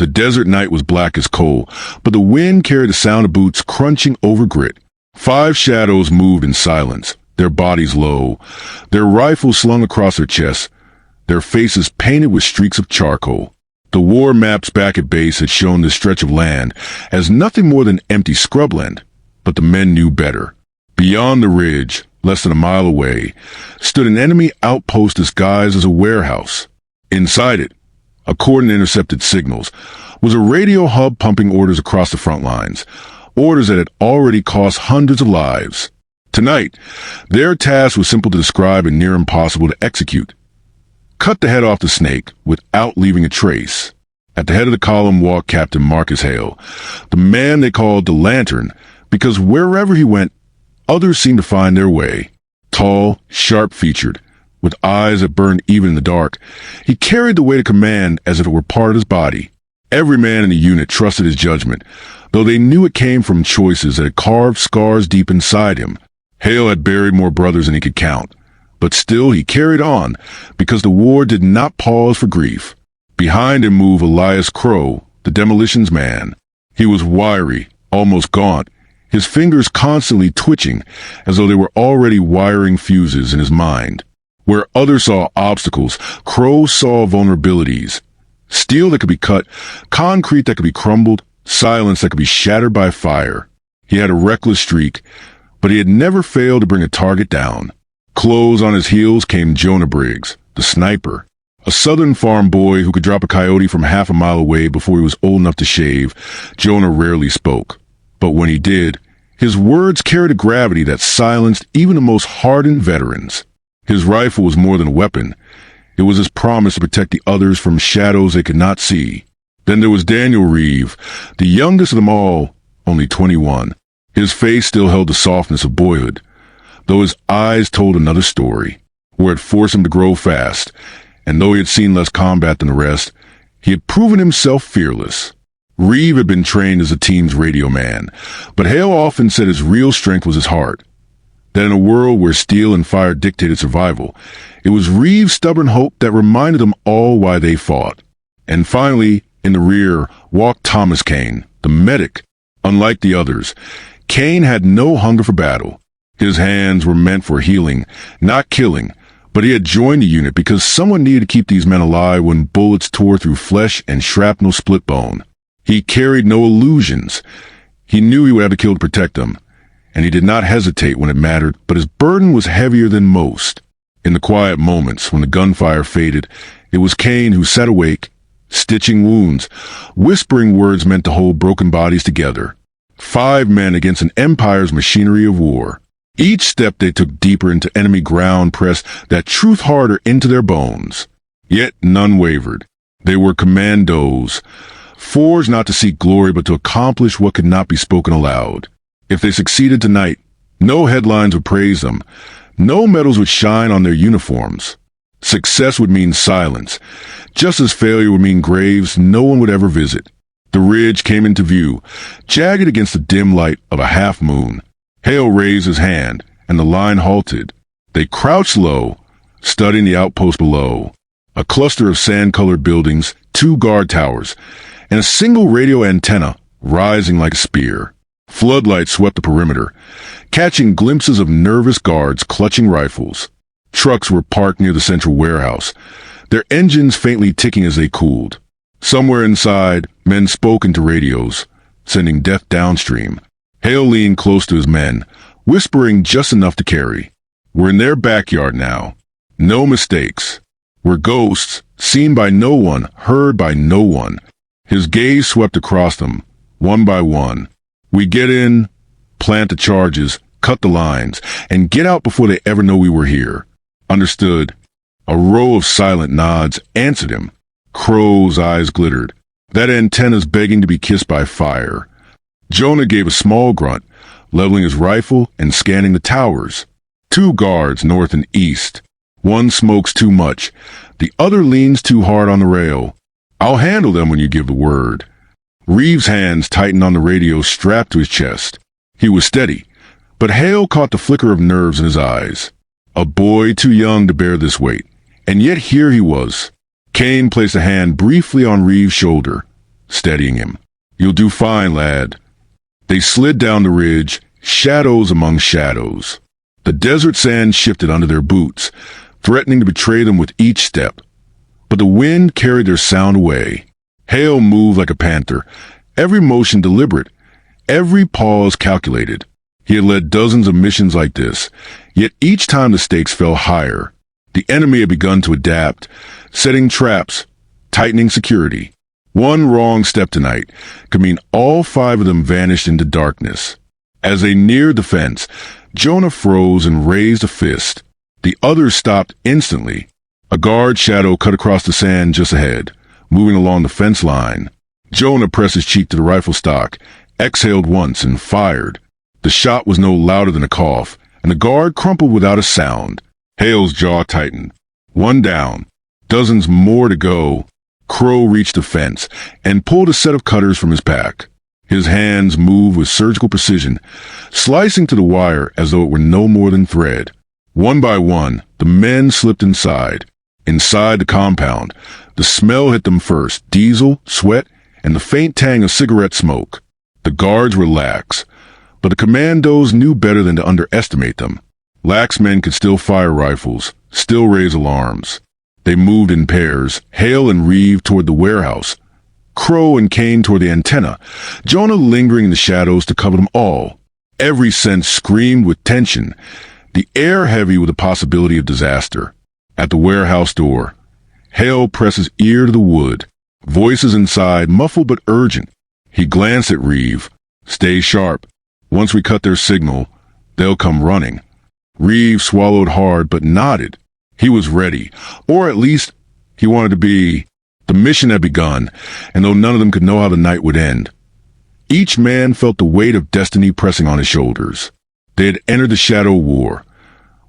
The desert night was black as coal, but the wind carried the sound of boots crunching over grit. 5 shadows moved in silence, their bodies low, their rifles slung across their chests, their faces painted with streaks of charcoal. The war maps back at base had shown this stretch of land as nothing more than empty scrubland, but the men knew better. Beyond the ridge, less than a mile away, stood an enemy outpost disguised as a warehouse. Inside it, according to intercepted signals, was a radio hub pumping orders across the front lines, orders that had already cost hundreds of lives. Tonight, their task was simple to describe and near impossible to execute. Cut the head off the snake without leaving a trace. At the head of the column walked Captain Marcus Hale, the man they called the Lantern, because wherever he went, others seemed to find their way. Tall, sharp-featured, with eyes that burned even in the dark, he carried the weight of command as if it were part of his body. Every man in the unit trusted his judgment, though they knew it came from choices that had carved scars deep inside him. Hale had buried more brothers than he could count, but still he carried on, because the war did not pause for grief. Behind him moved Elias Crow, the demolitions man. He was wiry, almost gaunt, his fingers constantly twitching, as though they were already wiring fuses in his mind. Where others saw obstacles, Crow saw vulnerabilities. Steel that could be cut, concrete that could be crumbled, silence that could be shattered by fire. He had a reckless streak, but he had never failed to bring a target down. Close on his heels came Jonah Briggs, the sniper. A southern farm boy who could drop a coyote from half a mile away before he was old enough to shave, Jonah rarely spoke. But when he did, his words carried a gravity that silenced even the most hardened veterans. His rifle was more than a weapon. It was his promise to protect the others from shadows they could not see. Then there was Daniel Reeve, the youngest of them all, only 21. His face still held the softness of boyhood, though his eyes told another story, where it forced him to grow fast, and though he had seen less combat than the rest, he had proven himself fearless. Reeve had been trained as a team's radio man, but Hale often said his real strength was his heart. That in a world where steel and fire dictated survival, it was Reeve's stubborn hope that reminded them all why they fought. And finally, in the rear, walked Thomas Kane, the medic. Unlike the others, Kane had no hunger for battle. His hands were meant for healing, not killing, but he had joined the unit because someone needed to keep these men alive when bullets tore through flesh and shrapnel split bone. He carried no illusions. He knew he would have to kill to protect them, and he did not hesitate when it mattered, but his burden was heavier than most. In the quiet moments when the gunfire faded, it was Kane who sat awake, stitching wounds, whispering words meant to hold broken bodies together. 5 men against an empire's machinery of war. Each step they took deeper into enemy ground pressed that truth harder into their bones. Yet none wavered. They were commandos, forged not to seek glory but to accomplish what could not be spoken aloud. If they succeeded tonight, no headlines would praise them. No medals would shine on their uniforms. Success would mean silence, just as failure would mean graves no one would ever visit. The ridge came into view, jagged against the dim light of a half-moon. Hale raised his hand, and the line halted. They crouched low, studying the outpost below. A cluster of sand-colored buildings, 2 guard towers, and a single radio antenna rising like a spear. Floodlights swept the perimeter, catching glimpses of nervous guards clutching rifles. Trucks were parked near the central warehouse, their engines faintly ticking as they cooled. Somewhere inside, men spoke into radios, sending death downstream. Hale leaned close to his men, whispering just enough to carry. We're in their backyard now. No mistakes. We're ghosts, seen by no one, heard by no one. His gaze swept across them, one by one. We get in, plant the charges, cut the lines, and get out before they ever know we were here. Understood. A row of silent nods answered him. Crow's eyes glittered. That antenna's begging to be kissed by fire. Jonah gave a small grunt, leveling his rifle and scanning the towers. 2 guards north and east. One smokes too much. The other leans too hard on the rail. I'll handle them when you give the word. Reeve's hands tightened on the radio strapped to his chest. He was steady, but Hale caught the flicker of nerves in his eyes. A boy too young to bear this weight, and yet here he was. Kane placed a hand briefly on Reeve's shoulder. steadying him. "You'll do fine, lad." They slid down the ridge, shadows among shadows. The desert sand shifted under their boots, threatening to betray them with each step. But the wind carried their sound away. Hale moved like a panther, every motion deliberate, every pause calculated. He had led dozens of missions like this, yet each time the stakes fell higher. The enemy had begun to adapt, setting traps, tightening security. One wrong step tonight could mean all 5 of them vanished into darkness. As they neared the fence, Jonah froze and raised a fist. The others stopped instantly. A guard shadow cut across the sand just ahead, moving along the fence line. Jonah pressed his cheek to the rifle stock, exhaled once, and fired. The shot was no louder than a cough, and the guard crumpled without a sound. Hale's jaw tightened. One down. Dozens more to go. Crow reached the fence and pulled a set of cutters from his pack. His hands moved with surgical precision, slicing to the wire as though it were no more than thread. One by one, the men slipped inside. Inside the compound, the smell hit them first, diesel, sweat, and the faint tang of cigarette smoke. The guards relaxed, but the commandos knew better than to underestimate them. Lax men could still fire rifles, still raise alarms. They moved in pairs, Hale and Reeve toward the warehouse, Crow and Kane toward the antenna, Jonah lingering in the shadows to cover them all. Every sense screamed with tension, the air heavy with the possibility of disaster. At the warehouse door, Hale pressed his ear to the wood, voices inside muffled but urgent. He glanced at Reeve. "Stay sharp. Once we cut their signal, they'll come running." Reeve swallowed hard but nodded. He was ready, or at least he wanted to be. The mission had begun, and though none of them could know how the night would end, each man felt the weight of destiny pressing on his shoulders. They had entered the Shadow War,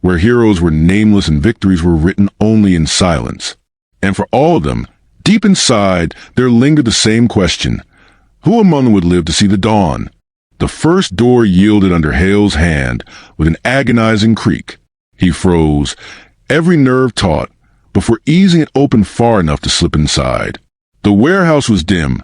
where heroes were nameless and victories were written only in silence. And for all of them, deep inside, there lingered the same question: who among them would live to see the dawn? The first door yielded under Hale's hand with an agonizing creak. He froze, every nerve taut, before easing it open far enough to slip inside. The warehouse was dim,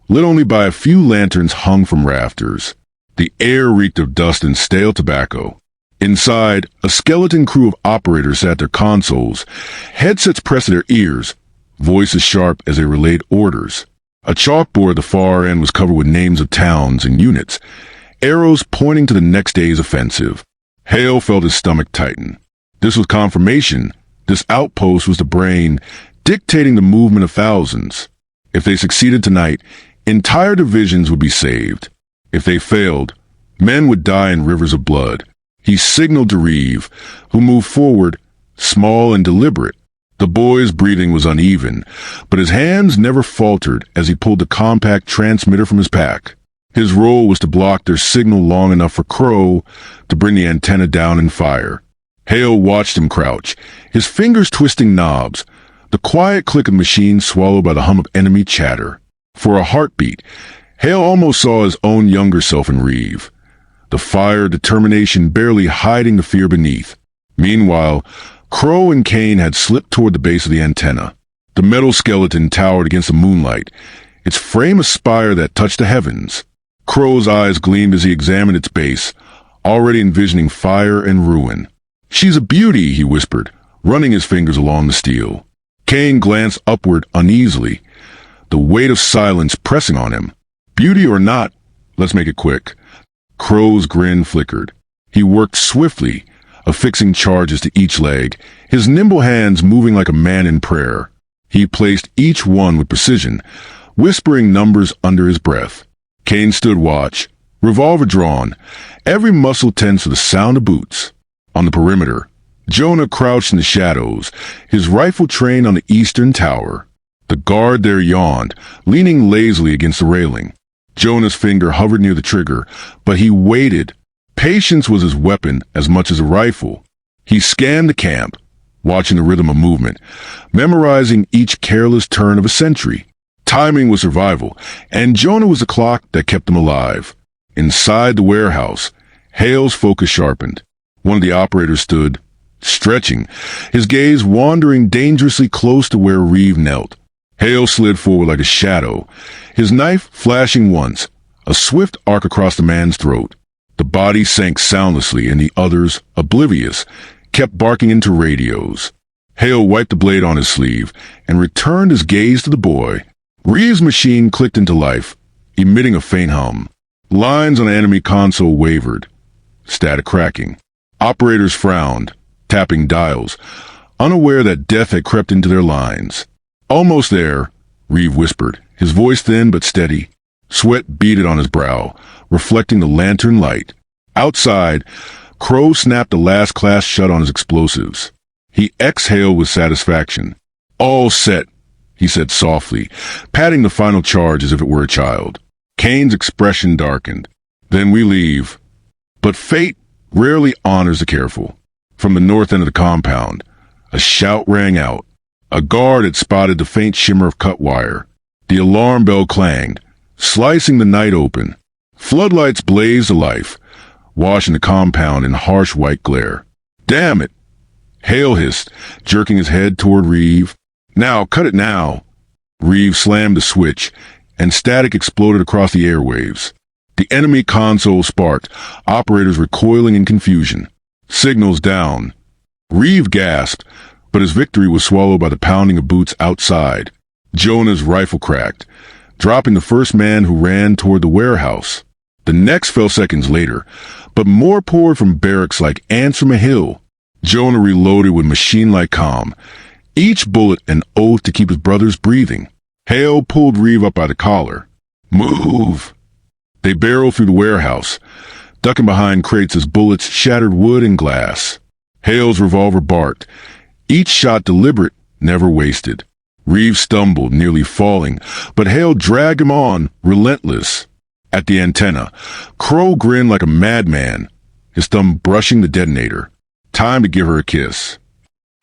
lit only by a few lanterns hung from rafters. The air reeked of dust and stale tobacco. Inside, a skeleton crew of operators sat at their consoles, headsets pressed to their ears, voices sharp as they relayed orders. A chalkboard at the far end was covered with names of towns and units, arrows pointing to the next day's offensive. Hale felt his stomach tighten. This was confirmation. This outpost was the brain, dictating the movement of thousands. If they succeeded tonight, entire divisions would be saved. If they failed, men would die in rivers of blood. He signaled to Reeve, who moved forward, small and deliberate. The boy's breathing was uneven, but his hands never faltered as he pulled the compact transmitter from his pack. His role was to block their signal long enough for Crow to bring the antenna down and fire. Hale watched him crouch, his fingers twisting knobs, the quiet click of machines swallowed by the hum of enemy chatter. For a heartbeat, Hale almost saw his own younger self in Reeve, the fire, determination barely hiding the fear beneath. Meanwhile, Crow and Kane had slipped toward the base of the antenna. The metal skeleton towered against the moonlight, its frame a spire that touched the heavens. Crow's eyes gleamed as he examined its base, already envisioning fire and ruin. "She's a beauty," he whispered, running his fingers along the steel. Kane glanced upward uneasily, the weight of silence pressing on him. "Beauty or not, let's make it quick." Crow's grin flickered. He worked swiftly, affixing charges to each leg, his nimble hands moving like a man in prayer. He placed each one with precision, whispering numbers under his breath. Kane stood watch, revolver drawn, every muscle tense for the sound of boots. On the perimeter, Jonah crouched in the shadows, his rifle trained on the eastern tower. The guard there yawned, leaning lazily against the railing. Jonah's finger hovered near the trigger, but he waited. Patience was his weapon as much as a rifle. He scanned the camp, watching the rhythm of movement, memorizing each careless turn of a sentry. Timing was survival, and Jonah was the clock that kept them alive. Inside the warehouse, Hale's focus sharpened. One of the operators stood, stretching, his gaze wandering dangerously close to where Reeve knelt. Hale slid forward like a shadow, His knife flashing once, a swift arc across the man's throat. The body sank soundlessly, and the others, oblivious, kept barking into radios. Hale wiped the blade on his sleeve and returned his gaze to the boy. Reeves' machine clicked into life, emitting a faint hum. Lines on the enemy console wavered. Static cracking. Operators frowned, tapping dials, unaware that death had crept into their lines. "Almost there," Reeve whispered, his voice thin but steady. Sweat beaded on his brow, reflecting the lantern light. Outside, Crow snapped the last clasp shut on his explosives. He exhaled with satisfaction. "All set," he said softly, patting the final charge as if it were a child. Kane's expression darkened. "Then we leave." But fate rarely honors the careful. From the north end of the compound, a shout rang out. A guard had spotted the faint shimmer of cut wire. The alarm bell clanged, slicing the night open. Floodlights blazed to life, washing the compound in harsh white glare. "Damn it!" Hale hissed, jerking his head toward Reeve. "Now, cut it now!" Reeve slammed the switch, and static exploded across the airwaves. The enemy console sparked, operators recoiling in confusion. Signals down. Reeve gasped, but his victory was swallowed by the pounding of boots outside. Jonah's rifle cracked, dropping the first man who ran toward the warehouse. The next fell seconds later, but more poured from barracks like ants from a hill. Jonah reloaded with machine-like calm, each bullet an oath to keep his brothers breathing. Hale pulled Reeve up by the collar. "Move!" They barreled through the warehouse, ducking behind crates as bullets shattered wood and glass. Hale's revolver barked, each shot deliberate, never wasted. Reeve stumbled, nearly falling, but Hale dragged him on, relentless. At the antenna, Crow grinned like a madman, his thumb brushing the detonator. Time to give her a kiss.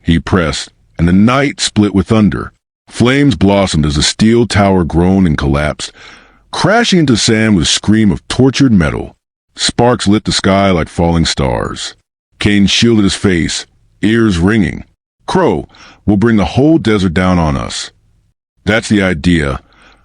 He pressed, and the night split with thunder. Flames blossomed as the steel tower groaned and collapsed, crashing into sand with a scream of tortured metal. Sparks lit the sky like falling stars. Kane shielded his face, ears ringing. "Crow, we'll bring the whole desert down on us." "That's the idea,"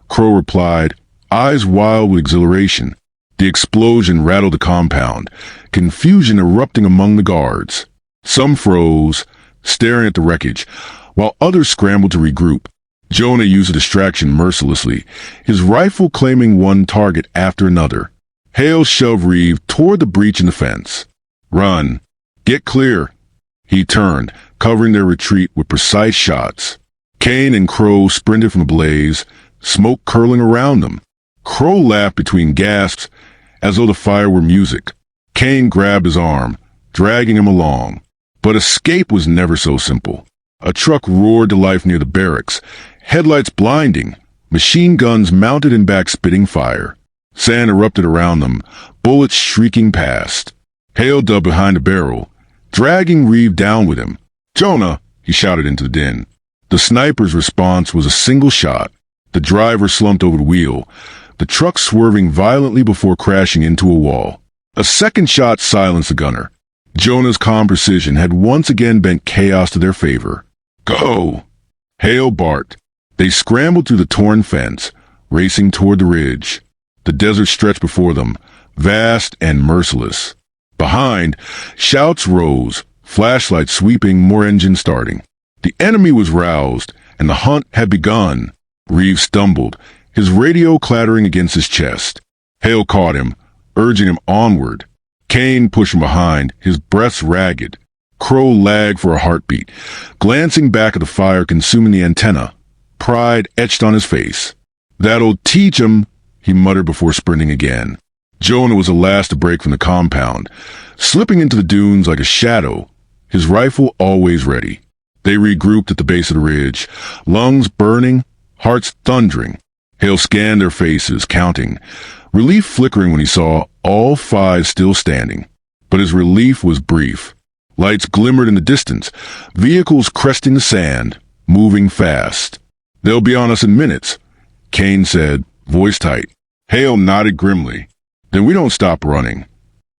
Crow replied, eyes wild with exhilaration. The explosion rattled the compound, confusion erupting among the guards. Some froze, staring at the wreckage, while others scrambled to regroup. Jonah used a distraction mercilessly, his rifle claiming one target after another. Hale shoved Reeve toward the breach in the fence. "Run. Get clear." He turned, covering their retreat with precise shots. Kane and Crow sprinted from the blaze, smoke curling around them. Crow laughed between gasps, as though the fire were music. Kane grabbed his arm, dragging him along. But escape was never so simple. A truck roared to life near the barracks, headlights blinding, machine guns mounted in back spitting fire. Sand erupted around them, bullets shrieking past. Hale dug behind a barrel, dragging Reeve down with him. "Jonah!" he shouted into the din. The sniper's response was a single shot. The driver slumped over the wheel, the truck swerving violently before crashing into a wall. A second shot silenced the gunner. Jonah's calm precision had once again bent chaos to their favor. "Go!" Hale barked. They scrambled through the torn fence, racing toward the ridge. The desert stretched before them, vast and merciless. Behind, shouts rose, flashlights sweeping, more engines starting. The enemy was roused, and the hunt had begun. Reeve stumbled, his radio clattering against his chest. Hale caught him, urging him onward. Kane pushed from behind, his breath ragged. Crow lagged for a heartbeat, glancing back at the fire consuming the antenna. Pride etched on his face. "That'll teach him," he muttered before sprinting again. Jonah was the last to break from the compound, slipping into the dunes like a shadow, his rifle always ready. They regrouped at the base of the ridge, lungs burning, hearts thundering. Hale scanned their faces, counting, relief flickering when he saw all five still standing. But his relief was brief. Lights glimmered in the distance, vehicles cresting the sand, moving fast. "They'll be on us in minutes," Kane said, voice tight. Hale nodded grimly. "Then we don't stop running."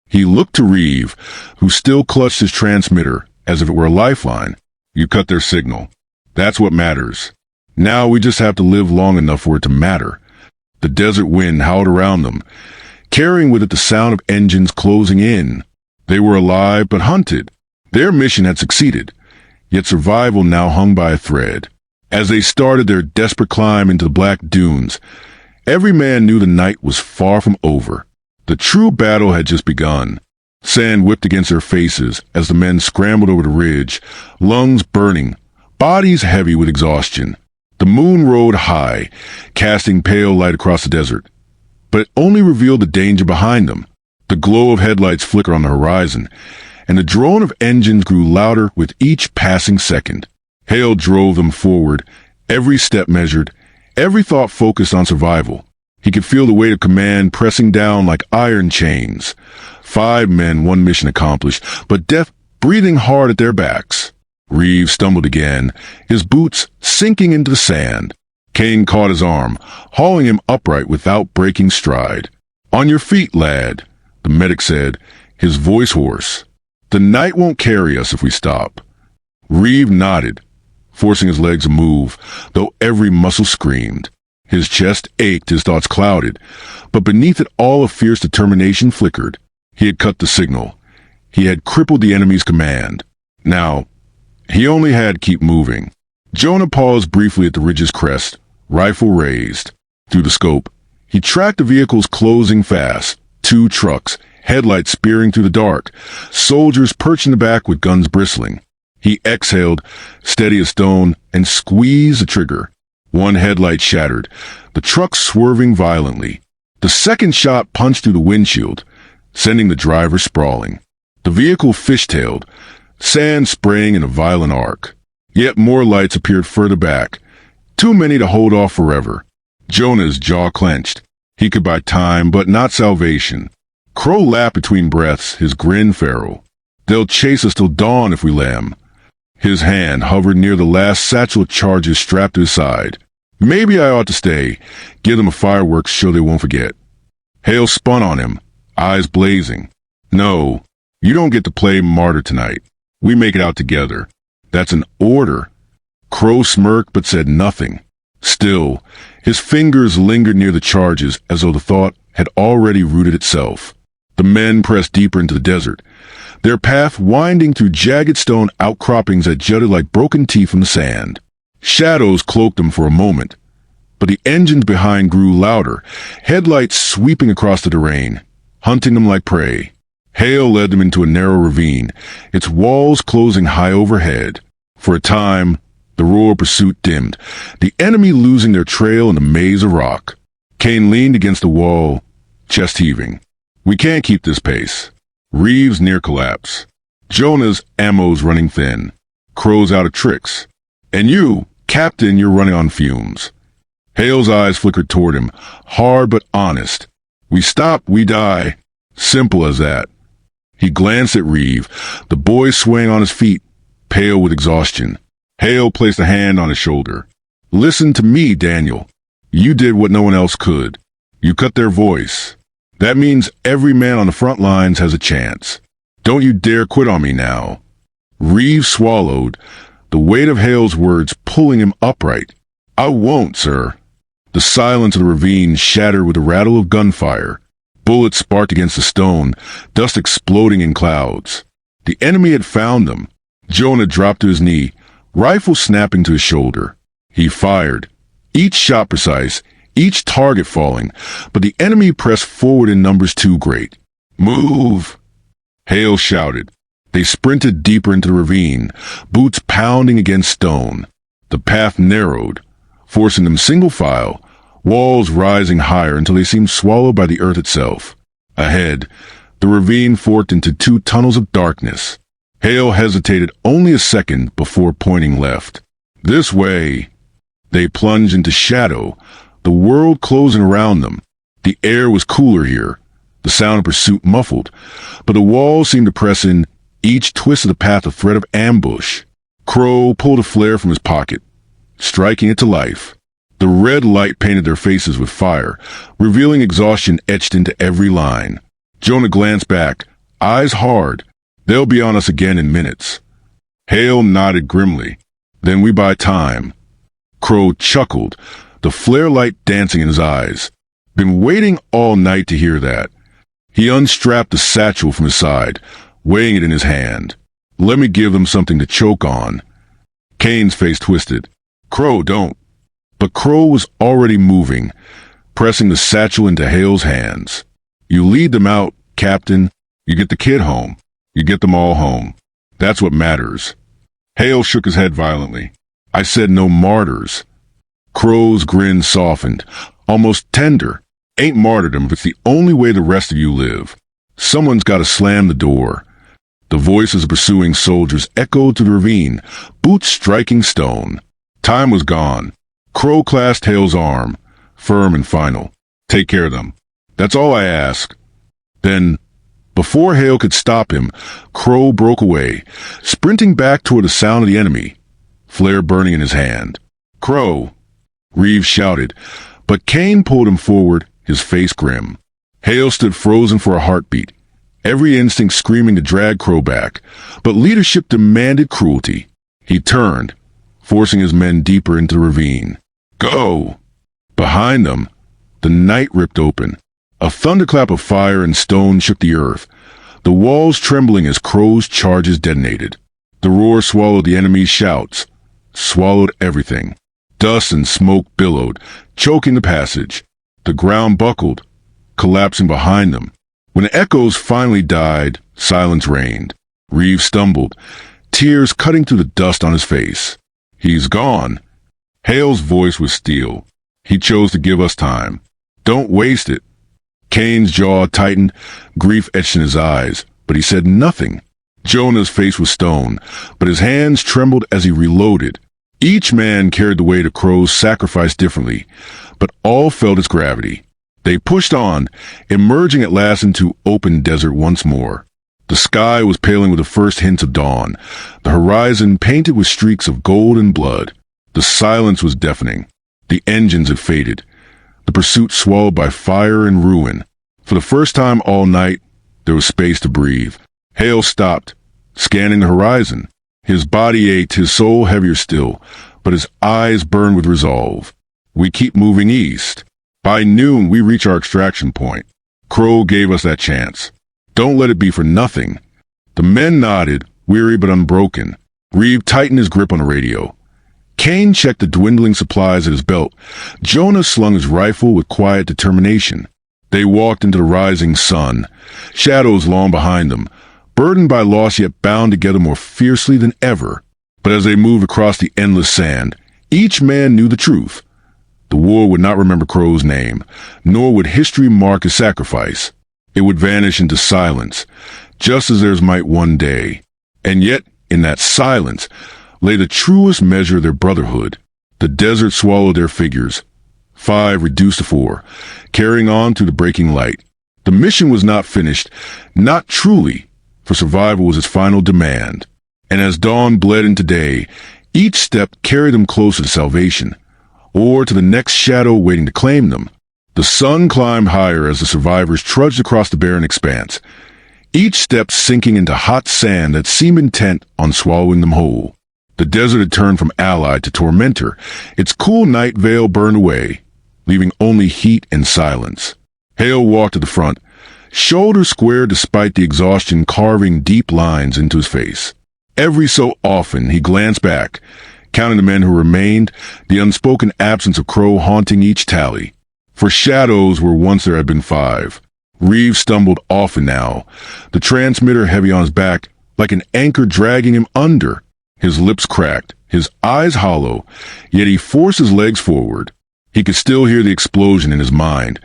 He looked to Reeve, who still clutched his transmitter as if it were a lifeline. "You cut their signal. That's what matters. Now we just have to live long enough for it to matter." The desert wind howled around them, carrying with it the sound of engines closing in. They were alive but hunted. Their mission had succeeded, yet survival now hung by a thread. As they started their desperate climb into the black dunes, every man knew the night was far from over. The true battle had just begun. Sand whipped against their faces as the men scrambled over the ridge, lungs burning, bodies heavy with exhaustion. The moon rode high, casting pale light across the desert, but it only revealed the danger behind them. The glow of headlights flickered on the horizon, and the drone of engines grew louder with each passing second. Hale drove them forward, every step measured, every thought focused on survival. He could feel the weight of command pressing down like iron chains. 5 men, 1 mission accomplished, but death breathing hard at their backs. Reeves stumbled again, his boots sinking into the sand. Kane caught his arm, hauling him upright without breaking stride. "On your feet, lad," the medic said, his voice hoarse. "The night won't carry us if we stop." Reeve nodded, forcing his legs to move, though every muscle screamed. His chest ached, his thoughts clouded, but beneath it all a fierce determination flickered. He had cut the signal. He had crippled the enemy's command. Now, he only had to keep moving. Jonah paused briefly at the ridge's crest, rifle raised. Through the scope, he tracked the vehicles closing fast. 2 trucks, headlights spearing through the dark, soldiers perched in the back with guns bristling. He exhaled, steady as stone, and squeezed the trigger. 1 headlight shattered, the truck swerving violently. The second shot punched through the windshield, sending the driver sprawling. The vehicle fishtailed, sand spraying in a violent arc. Yet more lights appeared further back, too many to hold off forever. Jonah's jaw clenched. He could buy time, but not salvation. Crow laughed between breaths, his grin feral. "They'll chase us till dawn if we let 'em." His hand hovered near the last satchel of charges strapped to his side. "Maybe I ought to stay, give them a fireworks show they won't forget." Hale spun on him, eyes blazing. "No, you don't get to play martyr tonight. We make it out together. That's an order." Crow smirked but said nothing. Still, his fingers lingered near the charges as though the thought had already rooted itself. The men pressed deeper into the desert, their path winding through jagged stone outcroppings that jutted like broken teeth from the sand. Shadows cloaked them for a moment, but the engines behind grew louder, headlights sweeping across the terrain, hunting them like prey. Hale led them into a narrow ravine, its walls closing high overhead. For a time, the roar of pursuit dimmed, the enemy losing their trail in a maze of rock. Kane leaned against the wall, chest heaving. "We can't keep this pace." Reeves near collapse. Jonah's ammo's running thin. Crow's out of tricks. "And you, Captain, you're running on fumes." Hale's eyes flickered toward him, hard but honest. "We stop, we die. Simple as that." He glanced at Reeve, the boy swaying on his feet, pale with exhaustion. Hale placed a hand on his shoulder. "Listen to me, Daniel. You did what no one else could. You cut their voice. That means every man on the front lines has a chance. Don't you dare quit on me now." Reeve swallowed, the weight of Hale's words pulling him upright. "I won't, sir." The silence of the ravine shattered with a rattle of gunfire. Bullets sparked against the stone, dust exploding in clouds. The enemy had found them. Jonah dropped to his knee, rifle snapping to his shoulder. He fired, each shot precise, each target falling, but the enemy pressed forward in numbers too great. "Move!" Hale shouted. They sprinted deeper into the ravine, boots pounding against stone. The path narrowed, forcing them single file, walls rising higher until they seemed swallowed by the earth itself. Ahead, the ravine forked into 2 tunnels of darkness. Hale hesitated only a second before pointing left. "This way." They plunged into shadow, the world closing around them. The air was cooler here, the sound of pursuit muffled, but the walls seemed to press in, each twist of the path a threat of ambush. Crow pulled a flare from his pocket, striking it to life. The red light painted their faces with fire, revealing exhaustion etched into every line. Jonah glanced back, eyes hard. "They'll be on us again in minutes." Hale nodded grimly. "Then we buy time." Crow chuckled, the flare light dancing in his eyes. Been waiting all night to hear that. He unstrapped the satchel from his side, weighing it in his hand. Let me give them something to choke on. Kane's face twisted. Crow, don't. But Crow was already moving, pressing the satchel into Hale's hands. You lead them out, Captain. You get the kid home. You get them all home. That's what matters. Hale shook his head violently. I said no martyrs. Crow's grin softened, almost tender. Ain't martyrdom if it's the only way the rest of you live. Someone's got to slam the door. The voices of pursuing soldiers echoed through the ravine, boots striking stone. Time was gone. Crow clasped Hale's arm, firm and final. Take care of them. That's all I ask. Then, before Hale could stop him, Crow broke away, sprinting back toward the sound of the enemy, flare burning in his hand. Crow! Reeves shouted, but Kane pulled him forward, his face grim. Hale stood frozen for a heartbeat, every instinct screaming to drag Crow back, but leadership demanded cruelty. He turned, forcing his men deeper into the ravine. Go! Behind them, the night ripped open. A thunderclap of fire and stone shook the earth, the walls trembling as Crow's charges detonated. The roar swallowed the enemy's shouts, swallowed everything. Dust and smoke billowed, choking the passage. The ground buckled, collapsing behind them. When the echoes finally died, silence reigned. Reeves stumbled, tears cutting through the dust on his face. He's gone. Hale's voice was steel. He chose to give us time. Don't waste it. Kane's jaw tightened, grief etched in his eyes, but he said nothing. Jonah's face was stone, but his hands trembled as he reloaded. Each man carried the weight of Crow's sacrifice differently, but all felt its gravity. They pushed on, emerging at last into open desert once more. The sky was paling with the first hints of dawn, the horizon painted with streaks of gold and blood. The silence was deafening. The engines had faded, the pursuit swallowed by fire and ruin. For the first time all night, there was space to breathe. Hale stopped, scanning the horizon. His body ached, his soul heavier still, but his eyes burned with resolve. We keep moving east. By noon, we reach our extraction point. Crow gave us that chance. Don't let it be for nothing. The men nodded, weary but unbroken. Reeve tightened his grip on the radio. Kane checked the dwindling supplies at his belt. Jonah slung his rifle with quiet determination. They walked into the rising sun, shadows long behind them, burdened by loss yet bound together more fiercely than ever. But as they moved across the endless sand, each man knew the truth. The war would not remember Crow's name, nor would history mark his sacrifice. It would vanish into silence, just as theirs might one day. And yet, in that silence, lay the truest measure of their brotherhood. The desert swallowed their figures, 5 reduced to 4, carrying on through the breaking light. The mission was not finished, not truly, for survival was its final demand. And as dawn bled into day, each step carried them closer to salvation, or to the next shadow waiting to claim them. The sun climbed higher as the survivors trudged across the barren expanse, each step sinking into hot sand that seemed intent on swallowing them whole. The desert had turned from ally to tormentor, its cool night veil burned away, leaving only heat and silence. Hale walked to the front, shoulders squared despite the exhaustion carving deep lines into his face. Every so often he glanced back, counting the men who remained, the unspoken absence of Crow haunting each tally. For shadows where once there had been 5. Reeves stumbled often now, the transmitter heavy on his back, like an anchor dragging him under. His lips cracked, his eyes hollow, yet he forced his legs forward. He could still hear the explosion in his mind,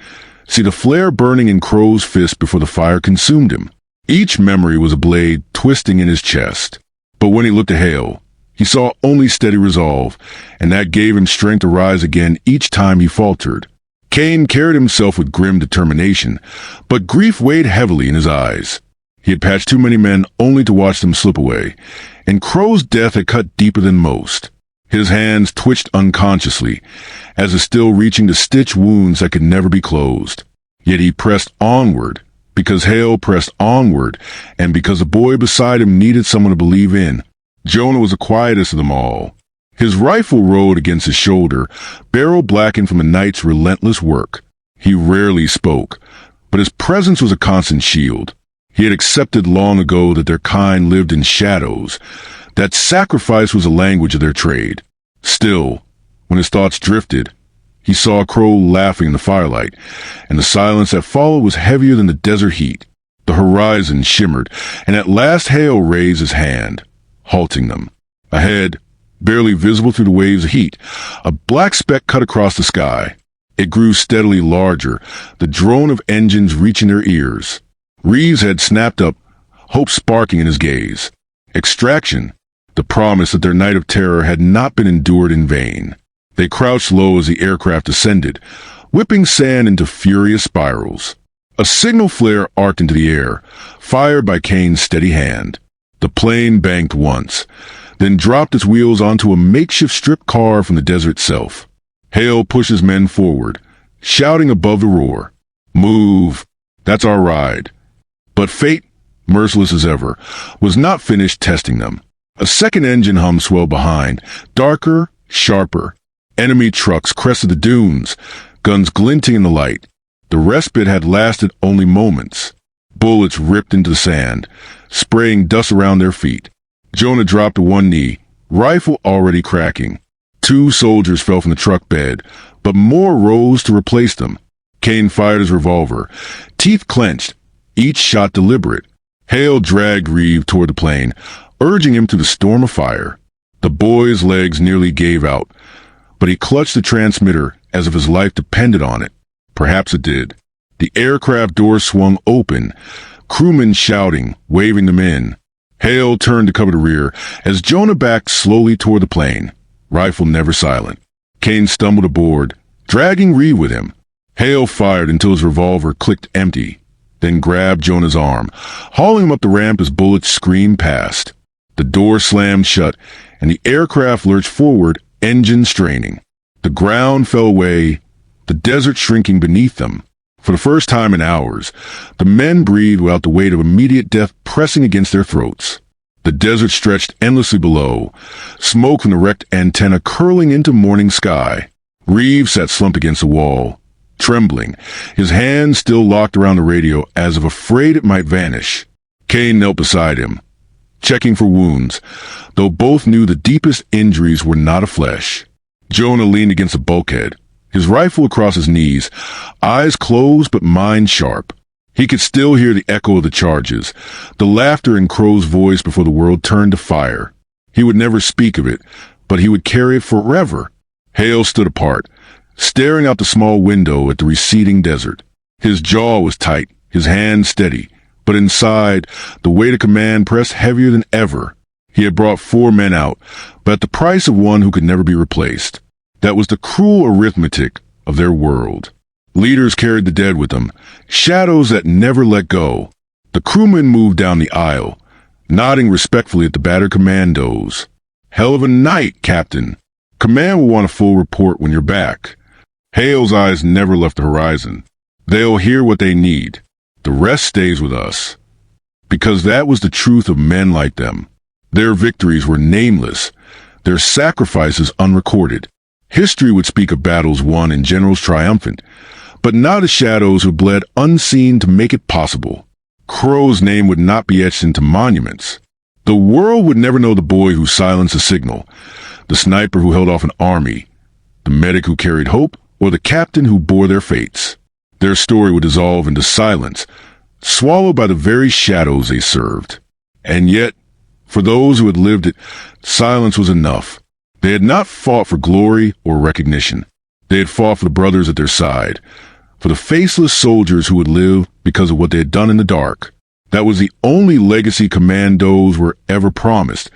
see the flare burning in Crow's fist before the fire consumed him. Each memory was a blade twisting in his chest. But when he looked at Hale, he saw only steady resolve, and that gave him strength to rise again each time he faltered. Kane carried himself with grim determination, but grief weighed heavily in his eyes. He had patched too many men only to watch them slip away, and Crow's death had cut deeper than most. His hands twitched unconsciously, as if still reaching to stitch wounds that could never be closed. Yet he pressed onward, because Hale pressed onward, and because the boy beside him needed someone to believe in. Jonah was the quietest of them all. His rifle rode against his shoulder, barrel blackened from the night's relentless work. He rarely spoke, but his presence was a constant shield. He had accepted long ago that their kind lived in shadows, that sacrifice was a language of their trade. Still, when his thoughts drifted, he saw a crow laughing in the firelight, and the silence that followed was heavier than the desert heat. The horizon shimmered, and at last Hale raised his hand, halting them. Ahead, barely visible through the waves of heat, a black speck cut across the sky. It grew steadily larger, the drone of engines reaching their ears. Reeves had snapped up, hope sparking in his gaze. Extraction, the promise that their night of terror had not been endured in vain. They crouched low as the aircraft descended, whipping sand into furious spirals. A signal flare arced into the air, fired by Kane's steady hand. The plane banked once, then dropped its wheels onto a makeshift strip car from the desert itself. Hale pushed his men forward, shouting above the roar, "Move! That's our ride." But fate, merciless as ever, was not finished testing them. A second engine hum swelled behind, darker, sharper. Enemy trucks crested the dunes, guns glinting in the light. The respite had lasted only moments. Bullets ripped into the sand, spraying dust around their feet. Jonah dropped to one knee, rifle already cracking. 2 soldiers fell from the truck bed, but more rose to replace them. Kane fired his revolver, teeth clenched, each shot deliberate. Hale dragged Reeve toward the plane, urging him to the storm of fire. The boy's legs nearly gave out, but he clutched the transmitter as if his life depended on it. Perhaps it did. The aircraft door swung open, crewmen shouting, waving them in. Hale turned to cover the rear as Jonah backed slowly toward the plane, rifle never silent. Kane stumbled aboard, dragging Reeve with him. Hale fired until his revolver clicked empty, then grabbed Jonah's arm, hauling him up the ramp as bullets screamed past. The door slammed shut, and the aircraft lurched forward, engine straining. The ground fell away, the desert shrinking beneath them. For the first time in hours, the men breathed without the weight of immediate death pressing against their throats. The desert stretched endlessly below, smoke from the wrecked antenna curling into morning sky. Reeves sat slumped against the wall, trembling, his hands still locked around the radio as if afraid it might vanish. Kane knelt beside him, checking for wounds, though both knew the deepest injuries were not of flesh. Jonah leaned against a bulkhead, his rifle across his knees, eyes closed but mind sharp. He could still hear the echo of the charges, the laughter in Crow's voice before the world turned to fire. He would never speak of it, but he would carry it forever. Hale stood apart, staring out the small window at the receding desert. His jaw was tight, his hands steady, but inside, the weight of command pressed heavier than ever. He had brought 4 men out, but at the price of one who could never be replaced. That was the cruel arithmetic of their world. Leaders carried the dead with them, shadows that never let go. The crewmen moved down the aisle, nodding respectfully at the battered Commandos. "Hell of a night, Captain. Command will want a full report when you're back." Hale's eyes never left the horizon. "They'll hear what they need. The rest stays with us." Because that was the truth of men like them. Their victories were nameless, their sacrifices unrecorded. History would speak of battles won and generals triumphant, but not of shadows who bled unseen to make it possible. Crow's name would not be etched into monuments. The world would never know the boy who silenced a signal, the sniper who held off an army, the medic who carried hope, or the captain who bore their fates. Their story would dissolve into silence, swallowed by the very shadows they served. And yet, for those who had lived it, silence was enough. They had not fought for glory or recognition. They had fought for the brothers at their side, for the faceless soldiers who would live because of what they had done in the dark. That was the only legacy Commandos were ever promised,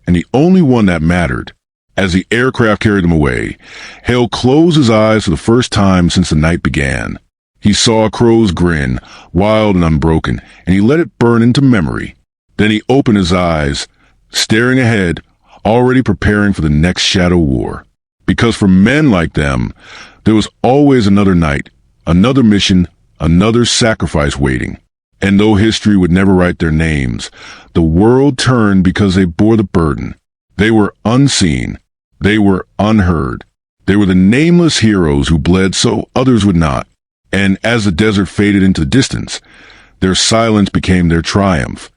and the only one that mattered. As the aircraft carried them away, Hale closed his eyes for the first time since the night began. He saw Crow's grin, wild and unbroken, and he let it burn into memory. Then he opened his eyes, staring ahead, already preparing for the next shadow war. Because for men like them, there was always another night, another mission, another sacrifice waiting. And though history would never write their names, the world turned because they bore the burden. They were unseen. They were unheard. They were the nameless heroes who bled so others would not. And as the desert faded into distance, their silence became their triumph.